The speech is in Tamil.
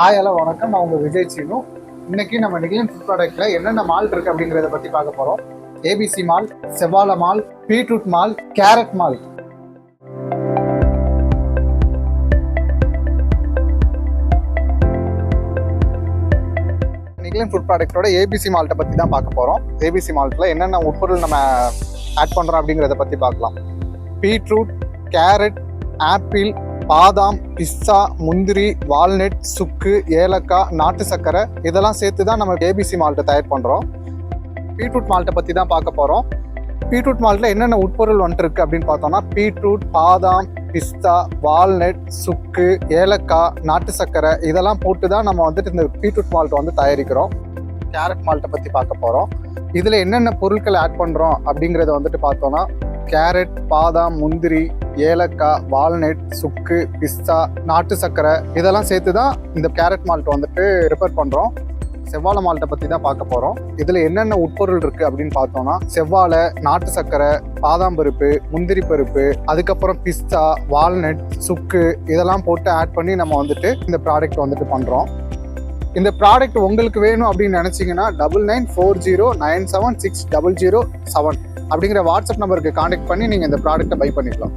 ஹாய் ஹலோ வணக்கம். நான் உங்கள் விஜய் சீனு. இன்னைக்கு நம்ம நிகிலன் ஃபுட் ப்ராடக்ட்ல என்னென்ன மால் இருக்கு அப்படிங்கிறத பற்றி பார்க்க போகிறோம். ஏபிசி மால், செவ்வாழை malt, beetroot malt, carrot malt. Nikilan food ப்ராடக்டோட ஏபிசி மால்ட்டை பற்றி தான் பார்க்க போகிறோம். ஏபிசி மால்ட்டில் என்னென்ன உட்பொருள் நம்ம ஆட் பண்ணுறோம் அப்படிங்கிறத பற்றி பார்க்கலாம். பீட்ரூட், கேரட், ஆப்பிள், பாதாம், பிஸ்தா, முந்திரி, வால்நட், சுக்கு, ஏலக்காய், நாட்டு சர்க்கரை இதெல்லாம் சேர்த்து தான் நம்ம ஏபிசி மால்ட்டை தயார் பண்ணுறோம். பீட்ரூட் மால்ட்டை பற்றி தான் பார்க்க போகிறோம். பீட்ரூட் மால்ட்டில் என்னென்ன உட்பொருள் வந்துருக்கு அப்படின்னு பார்த்தோம்னா பீட்ரூட், பாதாம், பிஸ்தா, வால்நட், சுக்கு, ஏலக்காய், நாட்டு சர்க்கரை இதெல்லாம் போட்டு தான் நம்ம வந்துட்டு இந்த பீட்ரூட் மால்ட்டை தயாரிக்கிறோம். கேரட் மால்ட்டை பற்றி பார்க்க போகிறோம். இதில் என்னென்ன பொருட்கள் ஆட் பண்ணுறோம் அப்படிங்கிறத பார்த்தோன்னா கேரட், பாதாம், முந்திரி, ஏலக்காய், வால்நட், சுக்கு, பிஸ்தா, நாட்டு சர்க்கரை இதெல்லாம் சேர்த்து தான் இந்த கேரட் மால்ட்டை ப்ரிப்பேர் பண்ணுறோம். செவ்வாழை மால்ட்டை பற்றி தான் பார்க்க போகிறோம். இதில் என்னென்ன உட்பொருள் இருக்குது அப்படின்னு பார்த்தோம்னா செவ்வாழை, நாட்டு சர்க்கரை, பாதாம் பருப்பு, முந்திரி பருப்பு, அதுக்கப்புறம் பிஸ்தா, வால்நட், சுக்கு இதெல்லாம் போட்டு ஆட் பண்ணி நம்ம இந்த ப்ராடக்ட் பண்ணுறோம். இந்த ப்ராடக்ட் உங்களுக்கு வேணும் அப்படின்னு நினச்சிங்கன்னா 9940976007 அப்படிங்கிற வாட்ஸ்அப் நம்பருக்கு கான்டாக்ட் பண்ணி நீங்கள் இந்த ப்ராடக்ட்டை பை பண்ணிக்கலாம்.